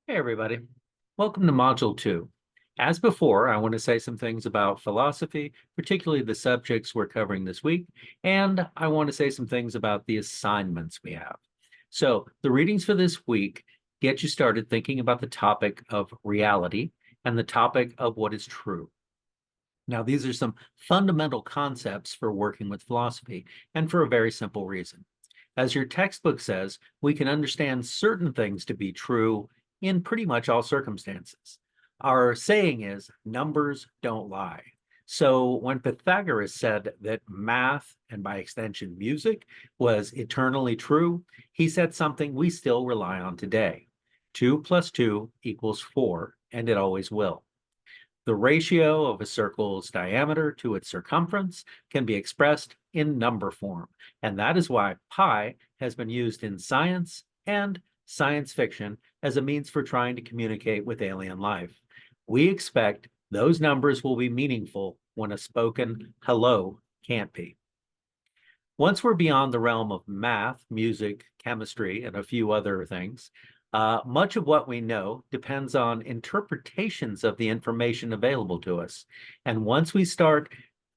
Hey, everybody. Welcome to Module 2. As before, I want to say some things about philosophy, particularly the subjects we're covering this week, and I want to say some things about the assignments we have. So, the readings for this week get you started thinking about the topic of reality and the topic of what is true. Now, these are some fundamental concepts for working with philosophy, and for a very simple reason. As your textbook says, we can understand certain things to be true in pretty much all circumstances. Our saying is, numbers don't lie. So when Pythagoras said that math, and by extension music, was eternally true, he said something we still rely on today. 2 plus 2 equals 4, and it always will. The ratio of a circle's diameter to its circumference can be expressed in number form, and that is why pi has been used in science and science fiction as a means for trying to communicate with alien life. We expect those numbers will be meaningful when a spoken hello can't be. Once we're beyond the realm of math, music, chemistry, and a few other things, much of what we know depends on interpretations of the information available to us. And once we start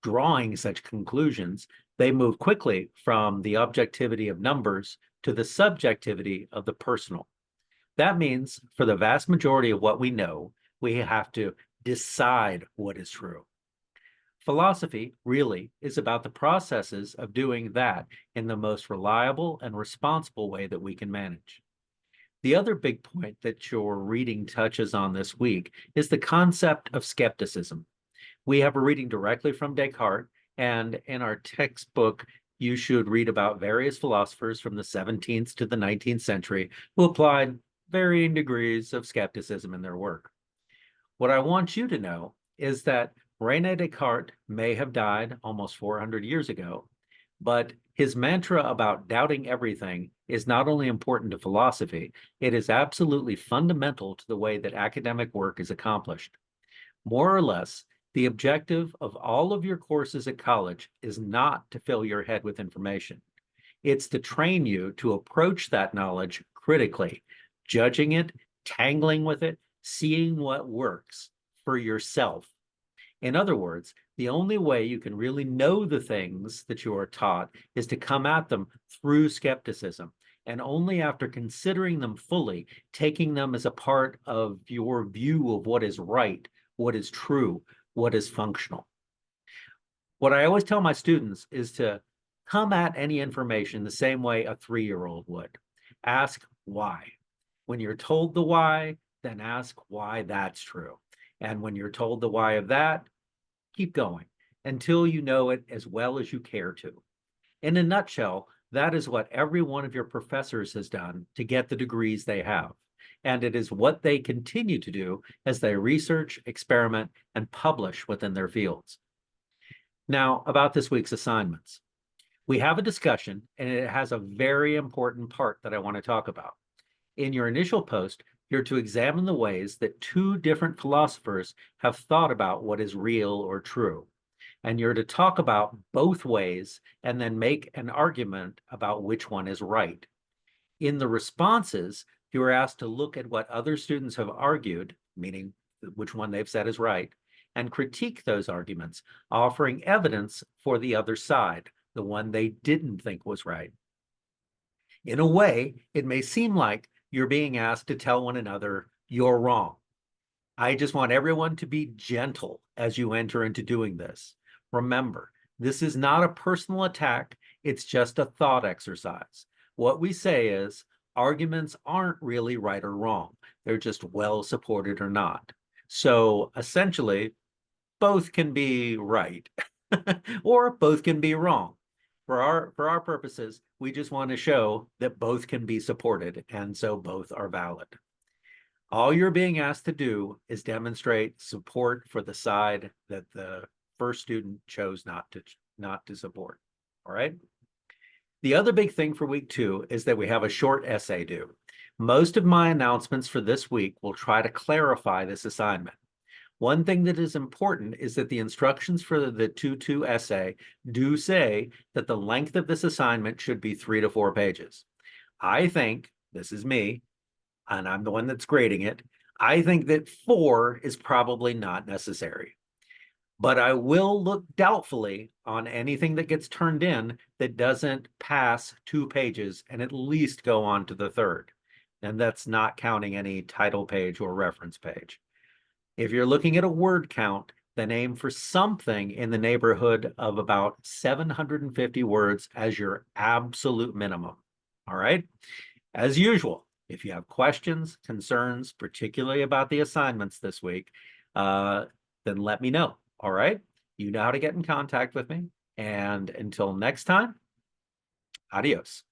drawing such conclusions, they move quickly from the objectivity of numbers to the subjectivity of the personal. That means for the vast majority of what we know, we have to decide what is true. Philosophy really is about the processes of doing that in the most reliable and responsible way that we can manage. The other big point that your reading touches on this week is the concept of skepticism. We have a reading directly from Descartes, and in our textbook, you should read about various philosophers from the 17th to the 19th century who applied varying degrees of skepticism in their work. What I want you to know is that Rene Descartes may have died almost 400 years ago, but his mantra about doubting everything is not only important to philosophy, it is absolutely fundamental to the way that academic work is accomplished. More or less, the objective of all of your courses at college is not to fill your head with information. It's to train you to approach that knowledge critically, judging it, tangling with it, seeing what works for yourself. In other words, the only way you can really know the things that you are taught is to come at them through skepticism, and only after considering them fully, taking them as a part of your view of what is right, what is true, what is functional. What I always tell my students is to come at any information the same way a 3-year-old would. Ask why. When you're told the why, then ask why that's true. And when you're told the why of that, keep going until you know it as well as you care to. In a nutshell, that is what every one of your professors has done to get the degrees they have. And it is what they continue to do as they research, experiment, and publish within their fields. Now, about this week's assignments. We have a discussion, and it has a very important part that I want to talk about. In your initial post, you're to examine the ways that two different philosophers have thought about what is real or true. And you're to talk about both ways and then make an argument about which one is right. In the responses, you are asked to look at what other students have argued, meaning which one they've said is right, and critique those arguments, offering evidence for the other side, the one they didn't think was right. In a way, it may seem like you're being asked to tell one another, you're wrong. I just want everyone to be gentle as you enter into doing this. Remember, this is not a personal attack, it's just a thought exercise. What we say is, arguments aren't really right or wrong, they're just well supported or not. So essentially, both can be right or both can be wrong. For our purposes, we just want to show that both can be supported, and so both are valid. All you're being asked to do is demonstrate support for the side that the first student chose not to support. All right. The other big thing for week 2 is that we have a short essay due. Most of my announcements for this week will try to clarify this assignment. One thing that is important is that the instructions for the 2-2 essay do say that the length of this assignment should be 3 to 4 pages. I think, this is me, and I'm the one that's grading it, I think that 4 is probably not necessary. But I will look doubtfully on anything that gets turned in that doesn't pass 2 pages and at least go on to the third. And that's not counting any title page or reference page. If you're looking at a word count, then aim for something in the neighborhood of about 750 words as your absolute minimum. All right. As usual, if you have questions, concerns, particularly about the assignments this week, then let me know. All right. You know how to get in contact with me. And until next time, adios.